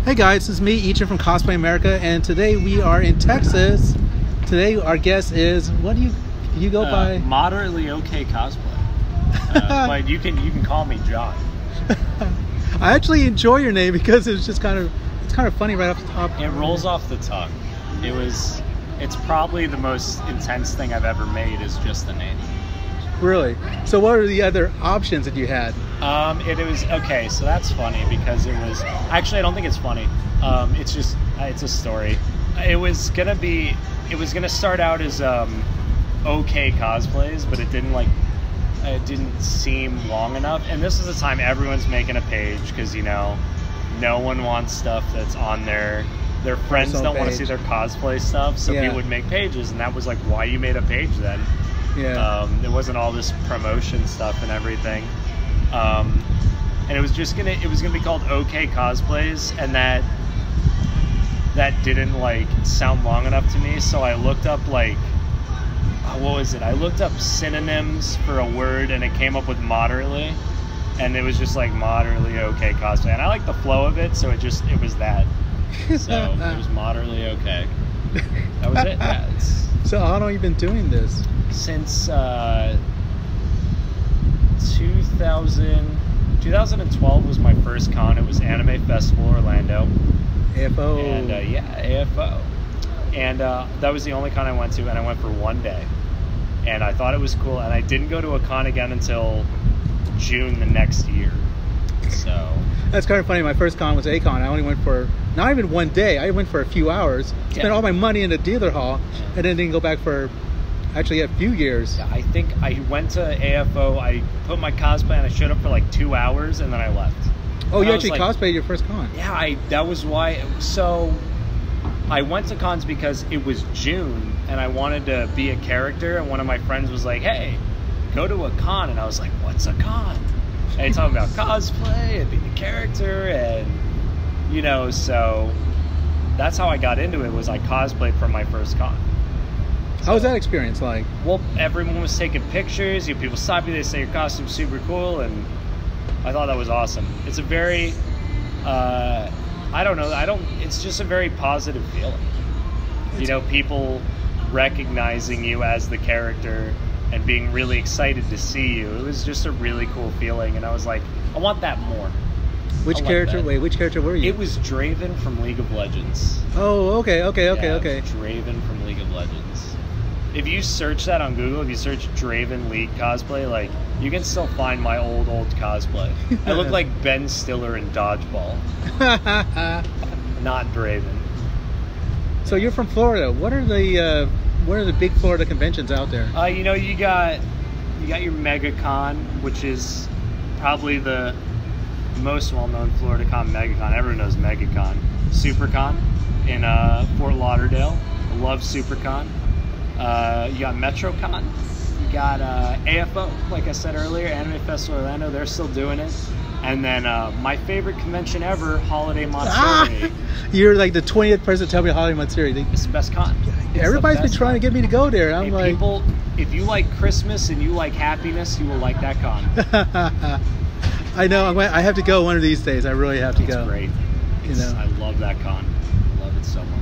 Hey guys, it's me, Ichin from Cosplay America, and today we are in Texas. Today our guest is, what do you go by? Moderately okay cosplay. But you can call me John. I actually enjoy your name because it's just kind of funny right off the top. It rolls off the tongue. It's probably the most intense thing I've ever made is just the name. Really? So what are the other options that you had? It was okay. So that's funny because it was actually I don't think it's funny. It's a story. It was gonna start out as okay cosplays, but it didn't seem long enough. And this is the time everyone's making a page because no one wants stuff that's on their friends don't want to see their cosplay stuff, so people would make pages, and that was like why you made a page then. Yeah. There wasn't all this promotion stuff and everything. And it was gonna be called OK Cosplays, and that didn't sound long enough to me, so I looked up what was it? I looked up synonyms for a word, and it came up with moderately, and it was just moderately okay cosplay, and I like the flow of it, so it was that. So it was moderately okay. That was it. Yeah. So how long have you been doing this? Since 2012 was my first con. It was Anime Festival Orlando. AFO. And AFO. And that was the only con I went to, and I went for one day. And I thought it was cool, and I didn't go to a con again until June the next year. So that's kind of funny. My first con was A-Con. I only went for not even one day. I went for a few hours. Spent all my money in the dealer hall, and then didn't go back for actually a few years. I think I went to AFO. I put my cosplay, and I showed up for 2 hours, and then I left. Oh, you actually cosplayed your first con? Yeah, that was why. So I went to cons because it was June, and I wanted to be a character, and one of my friends was like, hey, go to a con, and I was like, what's a con? And they talk about cosplay and being a character, and so that's how I got into it. Was I cosplayed for my first con. How was that experience like? Well, everyone was taking pictures. People stop you. They say your costume's super cool, and I thought that was awesome. It's a very, it's just a very positive feeling. People recognizing you as the character and being really excited to see you. It was just a really cool feeling, and I was like, I want that more. Which character? Wait, which character were you? It was Draven from League of Legends. Oh, okay. Draven from League of Legends. If you search that on Google, if you search Draven League cosplay, you can still find my old cosplay. I look like Ben Stiller in Dodgeball. Not Draven. So you're from Florida. What are the big Florida conventions out there? You got your MegaCon, which is probably the most well-known Florida con. MegaCon. Everyone knows MegaCon. SuperCon in Fort Lauderdale. I love SuperCon. You got MetroCon. You got AFO, like I said earlier, Anime Festival Orlando. They're still doing it. And then my favorite convention ever, Holiday Matsuri. You're like the 20th person to tell me Holiday Matsuri. It's the best con. Everybody's been trying to get me to go there. I'm like, people, if you like Christmas and you like happiness, you will like that con. I know. I have to go one of these days. I really have to go. It's great. I love that con. I love it so much.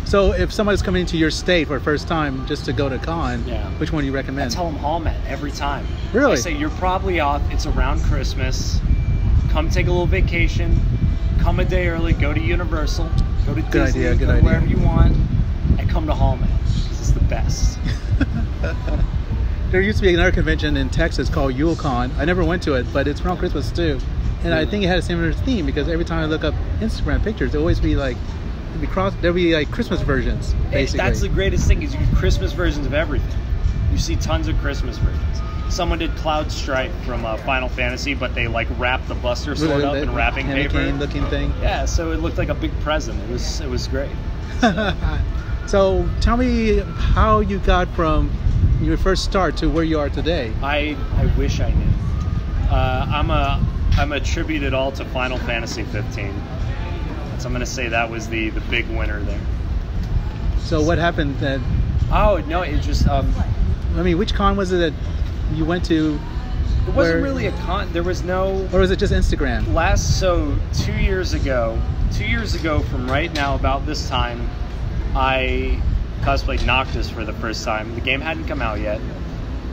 So if somebody's coming to your state for the first time just to go to con, which one do you recommend? I tell them Hallmet every time. Really? I say, you're probably off. It's around Christmas. Come take a little vacation. Come a day early. Go to Universal. Go to Disney. Go to wherever you want. And come to Hallmet because it's the best. There used to be another convention in Texas called YuleCon. I never went to it, but it's around Christmas too. And I think it had a similar theme because every time I look up Instagram pictures, there'll always be there'll be Christmas versions, basically. That's the greatest thing is you get Christmas versions of everything. You see tons of Christmas versions. Someone did Cloud Stripe from Final Fantasy, but they wrapped the Buster Sword up in wrapping paper. Looking thing. Yeah, so it looked like a big present. It was great. So tell me how you got from your first start to where you are today. I wish I knew. I'm attributed all to Final Fantasy 15. So I'm going to say that was the big winner there. So what happened then? Oh, no, it just... which con was it that you went to It wasn't really a con. There was no. Or was it just Instagram? So 2 years ago from right now about this time, I cosplayed Noctis for the first time. The game hadn't come out yet,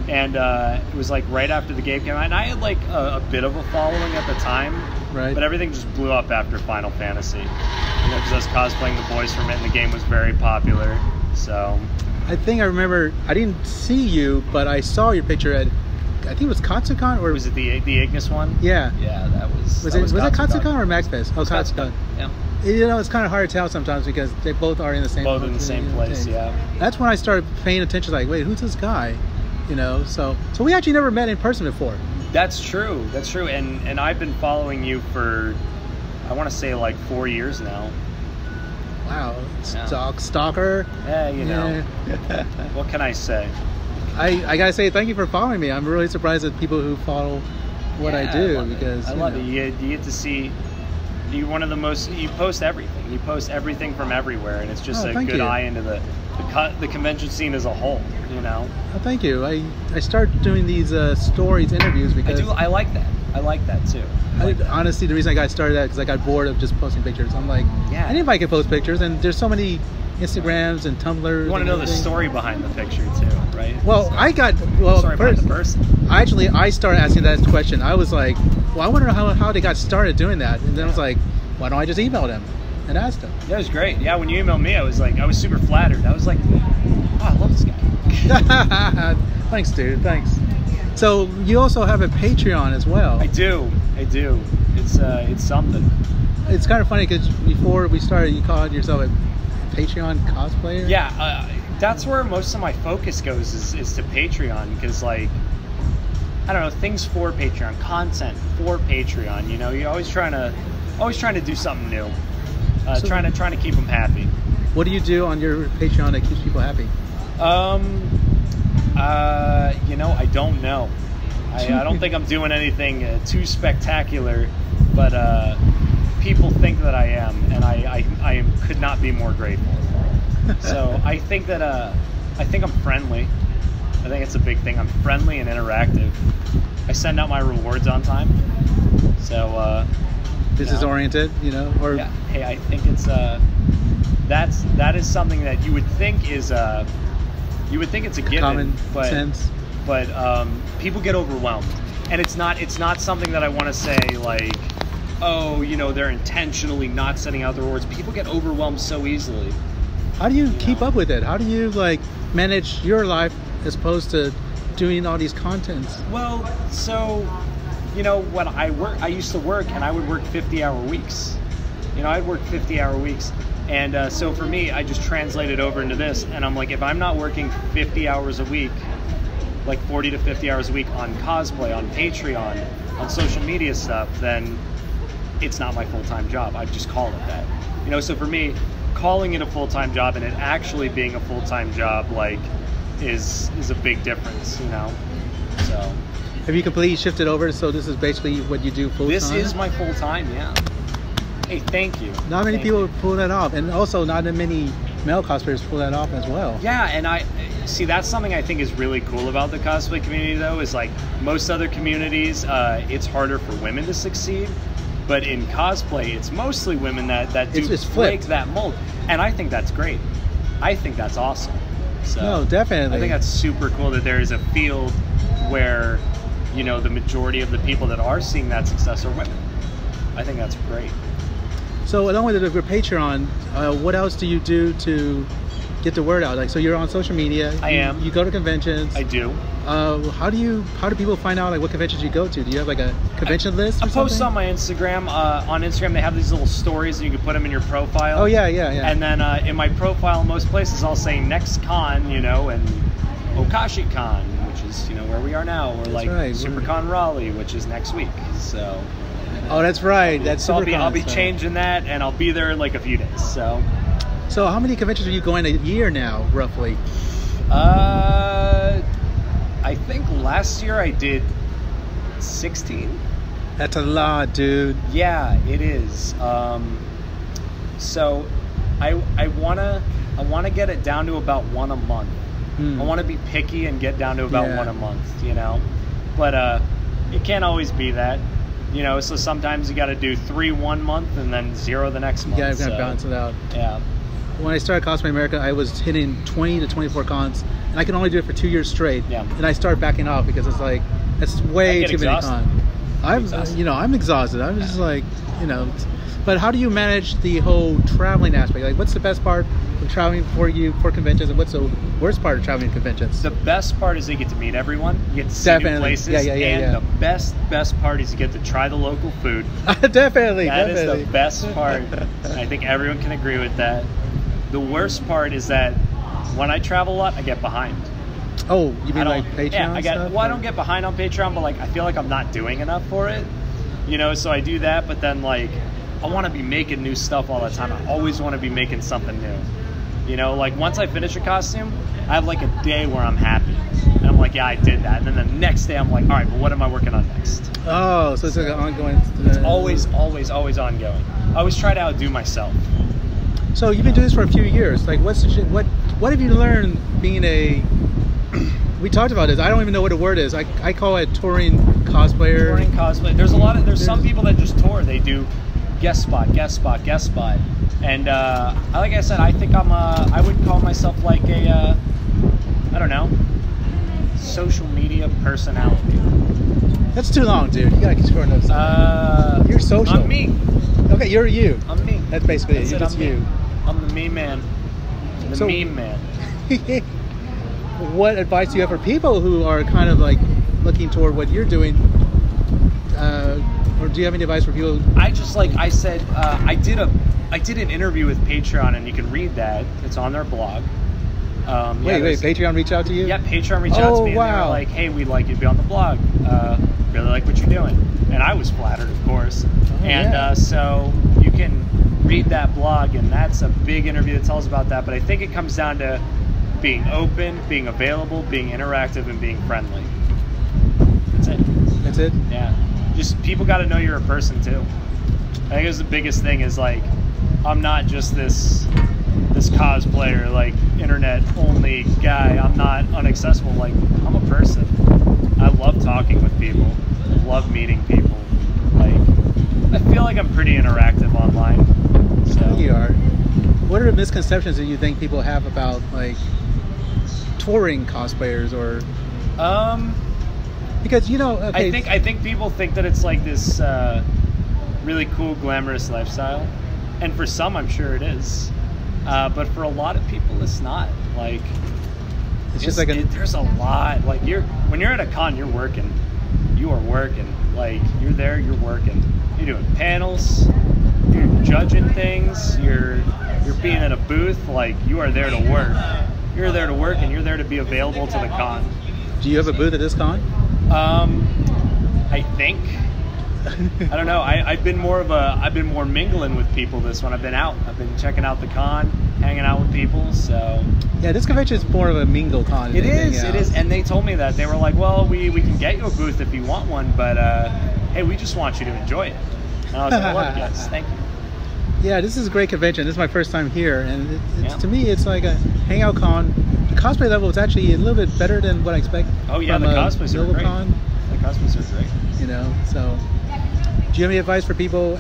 and it was like right after the game came out, and I had like a bit of a following at the time, right? But everything just blew up after Final Fantasy, because I was cosplaying the boys from it, and the game was very popular. So I think I remember. I didn't see you, but I saw your picture at. I think it was Katsucon, or was it the Ignis one? Yeah. Yeah, that was. Was it Katsucon or MaxFest? Oh, Katsucon. Yeah. You know, it's kind of hard to tell sometimes because they both are in the same. Both in the same place. Yeah. That's when I started paying attention. Like, wait, who's this guy? You know, so we actually never met in person before. That's true. That's true. And I've been following you for, I want to say like 4 years now. Wow. Stalker. Yeah, you know. Yeah. What can I say? I gotta say thank you for following me. I'm really surprised at people who follow what I do because I love it. You get to see. You're one of the most. You post everything. You post everything from everywhere, and it's just a good eye into the convention scene as a whole. You know. Oh, thank you. I started doing these stories interviews because I like that. I like that too. Honestly, the reason I got started that because I got bored of just posting pictures. I'm like, anybody can post pictures, and there's so many Instagrams and Tumblrs. You want to know the story behind the picture too, right? Well, story behind the person. Actually, I started asking that question. I was like, well, I wonder how they got started doing that, and then I was like, why don't I just email them and ask them? Yeah, it was great. Yeah, when you emailed me, I was super flattered. I was like, oh, I love this guy. Thanks, dude. Thanks. So you also have a Patreon as well. I do. It's something. It's kind of funny because before we started, you called yourself a Patreon cosplayer. Yeah, that's where most of my focus goes is to Patreon because like I don't know, things for Patreon, content for Patreon. You know, you're always trying to do something new, trying to keep them happy. What do you do on your Patreon that keeps people happy? You know, I don't know. I don't think I'm doing anything too spectacular, but people think that I am, and I could not be more grateful. So I think that I think I'm friendly. I think it's a big thing. I'm friendly and interactive. I send out my rewards on time. So business oriented, you know, or yeah. Hey, I think it's that is something that you would think is it's a given, common sense. But people get overwhelmed, and it's not something that I want to say like, oh, you know, they're intentionally not sending out the rewards. People get overwhelmed so easily. How do you keep up with it? How do you like manage your life as opposed to doing all these contents? Well, so you know, when I used to work, and I would work 50-hour weeks. You know, I'd work 50-hour weeks. And so for me, I just translated over into this, and I'm like, if I'm not working 50 hours a week, like 40 to 50 hours a week on cosplay, on Patreon, on social media stuff, then it's not my full-time job. I just call it that. You know, so for me, calling it a full-time job and it actually being a full-time job, like, is a big difference, you know? So. Have you completely shifted over, so this is basically what you do full-time? This is my full-time, yeah. Hey, thank you. Not many people pull that off, and also not that many male cosplayers pull that off as well. Yeah, and I see that's something I think is really cool about the cosplay community, though, is like most other communities, it's harder for women to succeed, but in cosplay, it's mostly women that do break that mold, and I think that's great. I think that's awesome. So no, definitely. I think that's super cool that there is a field where, you know, the majority of the people that are seeing that success are women. I think that's great. So along with your Patreon, what else do you do to get the word out? Like, so you're on social media. I am. You go to conventions. I do. How do people find out like what conventions you go to? Do you have like a convention list? I post on my Instagram. On Instagram, they have these little stories, and you can put them in your profile. Oh yeah. And then in my profile, most places, I'll say next con, you know, and Okashicon, which is, you know, where we are now, or like SuperCon Raleigh, which is next week. So. Oh, that's right. That's so I'll be changing that, and I'll be there in like a few days. So how many conventions are you going a year now, roughly? I think last year I did 16. That's a lot, dude. Yeah, it is. So I wanna get it down to about one a month. I want to be picky and get down to about one a month, you know. But it can't always be that. You know, so sometimes you got to do 3 one month and then 0 the next month. Yeah, you got to balance it out. Yeah. When I started Cosplay America, I was hitting 20 to 24 cons, and I could only do it for 2 years straight. Yeah. And I started backing off because it's like, that's way too many cons. I'm exhausted. I'm just like, you know. But how do you manage the whole traveling aspect? Like, what's the best part of traveling for you for conventions, and what's the worst part of traveling to conventions? The best part is you get to meet everyone, you get to see new places, and the best part is you get to try the local food. Definitely. That is the best part. I think everyone can agree with that. The worst part is that when I travel a lot, I get behind. Oh, you mean like Patreon stuff? Well, I don't get behind on Patreon, but like I feel like I'm not doing enough for it. You know, so I do that, but then like I want to be making new stuff all the time. I always want to be making something new. You know, like once I finish a costume, I have like a day where I'm happy. And I'm like, yeah, I did that. And then the next day I'm like, all right, but what am I working on next? Oh, so it's like an ongoing... It's always ongoing. I always try to outdo myself. So you've been doing this for a few years. Like, what have you learned being a... We talked about this. I don't even know what the word is. I call it touring cosplayer. Touring cosplay. There's some people that just tour. They do guest spot. And like I said, I think I would call myself like a, I don't know, social media personality. That's too long, dude. You gotta keep scoring those. You're social. I'm me. Okay, you're you. I'm me. That's basically it. You're just you. I'm the me man. The meme man. What advice do you have for people who are kind of like looking toward what you're doing? Or do you have any advice for people? I did an interview with Patreon, and you can read that. It's on their blog. Wait, Patreon reached out to you? Yeah, Patreon reached out to me, and they were like, hey, we'd like you to be on the blog. Really like what you're doing. And I was flattered, of course. So you can read that blog, and that's a big interview that tells about that. But I think it comes down to being open, being available, being interactive, and being friendly. That's it. That's it? Yeah. Just people got to know you're a person too. I think it's the biggest thing is like, I'm not just this cosplayer, like internet only guy. I'm not inaccessible. Like, I'm a person. I love talking with people. I love meeting people. Like, I feel like I'm pretty interactive online. So you are. What are the misconceptions that you think people have about like touring cosplayers or? Because okay. I think people think that it's like this really cool, glamorous lifestyle, and for some, I'm sure it is. But for a lot of people, it's not. Like, it's just like there's a lot. Like when you're at a con, you're working. You are working. Like you're there, you're working. You're doing panels. You're judging things. You're being in a booth. Like you are there to work. You're there to work, and you're there to be available to the con. Do you have a booth at this con? I think. I don't know. I've been more mingling with people this one. I've been out. I've been checking out the con, hanging out with people. So yeah, this convention is more of a mingle con. It is. And they told me that. They were like, well, we can get you a booth if you want one, but hey, we just want you to enjoy it. And I was like, well, yes, thank you. Yeah, this is a great convention. This is my first time here, and to me, it's like a hangout con. The cosplay level is actually a little bit better than what I expect. Oh yeah, the cosplays are great. The cosplays are great. You know, so do you have any advice for people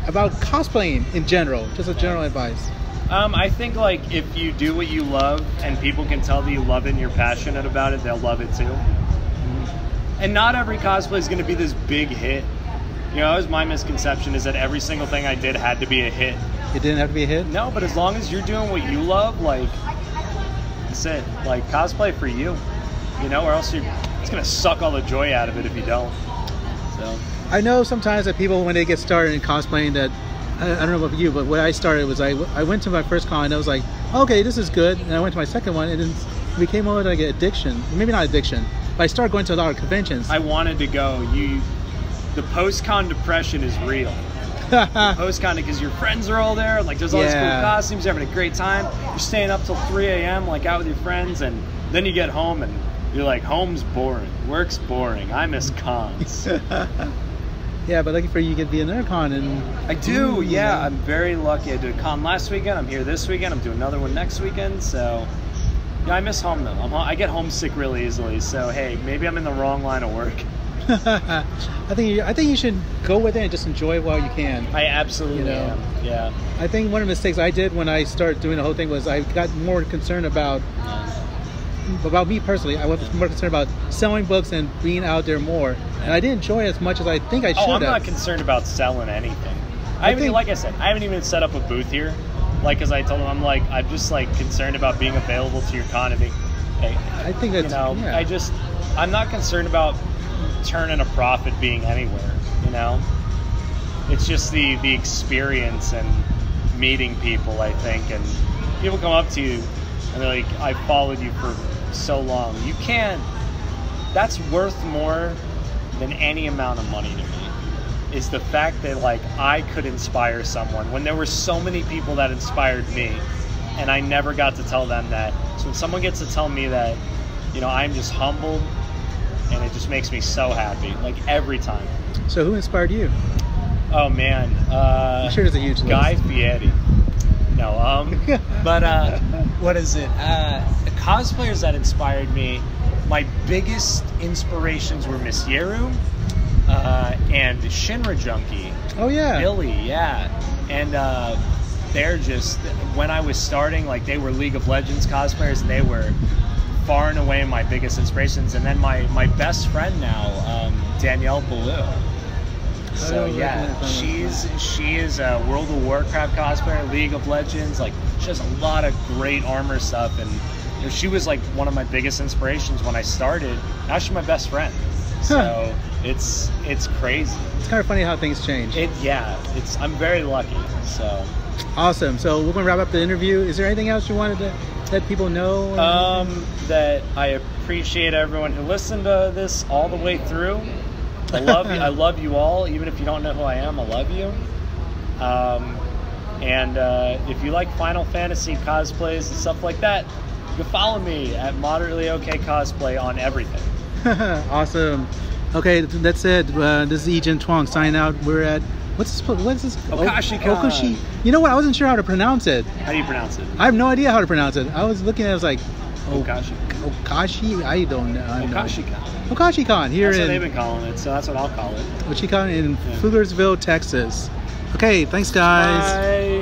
about cosplaying in general? Just a general advice. I think like if you do what you love and people can tell that you love it and you're passionate about it, they'll love it too. And not every cosplay is going to be this big hit. You know, that was my misconception, is that every single thing I did had to be a hit. It didn't have to be a hit? No, but as long as you're doing what you love, like, that's it. Like, cosplay for you. You know, or else it's going to suck all the joy out of it if you don't. So I know sometimes that people, when they get started in cosplaying, that, I don't know about you, but what I started was I went to my first con and I was like, okay, this is good. And I went to my second one and it became more like an addiction. Maybe not addiction, but I started going to a lot of conventions. I wanted to go. The post-con depression is real. Post-con, because your friends are all there, like there's all these cool costumes, you're having a great time, you're staying up till 3 a.m. like out with your friends, and then you get home and you're like, home's boring, work's boring, I miss cons. Yeah, but lucky for you, you get to be another con. And I do, yeah, I'm very lucky. I did a con last weekend, I'm here this weekend, I'm doing another one next weekend, so yeah, I miss home though. I get homesick really easily, so hey, maybe I'm in the wrong line of work. I think you should go with it and just enjoy it while you can. I absolutely am. Yeah. I think one of the mistakes I did when I started doing the whole thing was I got more concerned about me personally. I was more concerned about selling books and being out there more, and I didn't enjoy it as much as I think I should. I'm not concerned about selling anything. Like I said, I haven't even set up a booth here. Like, as I told him, I'm just like concerned about being available to your con. I think that's, I'm not concerned about turning a profit being anywhere. It's just the experience and meeting people. I think, and people come up to you and they're like, "I followed you for so long." You can't. That's worth more than any amount of money to me. Is the fact that like I could inspire someone when there were so many people that inspired me, and I never got to tell them that. So when someone gets to tell me that, I'm just humbled, and it just makes me so happy. Like every time. So who inspired you? Oh man, I'm sure there's a huge Guy list. Fieri. No, but what is it? The cosplayers that inspired me. My biggest inspirations were Miss Yeru. And Shinra Junkie. Oh yeah, Billy, yeah. And they're just, when I was starting, like they were League of Legends cosplayers, and they were far and away my biggest inspirations. And then my best friend now, Danielle Ballou. So yeah, she is a World of Warcraft cosplayer, League of Legends. Like she has a lot of great armor stuff, and she was like one of my biggest inspirations when I started. Now she's my best friend. So it's crazy. It's kind of funny how things change. I'm very lucky. So awesome. So we're gonna wrap up the interview. Is there anything else you wanted to let people know? That I appreciate everyone who listened to this all the way through. I love you. I love you all, even if you don't know who I am. I love you. And if you like Final Fantasy cosplays and stuff like that, you can follow me at Moderately Okay Cosplay on everything. Awesome. Okay, that's it. This is Ejin Twang signing out. We're at what's this? Okashicon. You know what? I wasn't sure how to pronounce it. How do you pronounce it? I have no idea how to pronounce it. I was looking at it, I was like, Okashi. I don't know. Okashicon. Okashicon here That's in what they've been calling it, so that's what I'll call it. Okashicon in Pflugersville, Texas. Okay, thanks guys. Bye.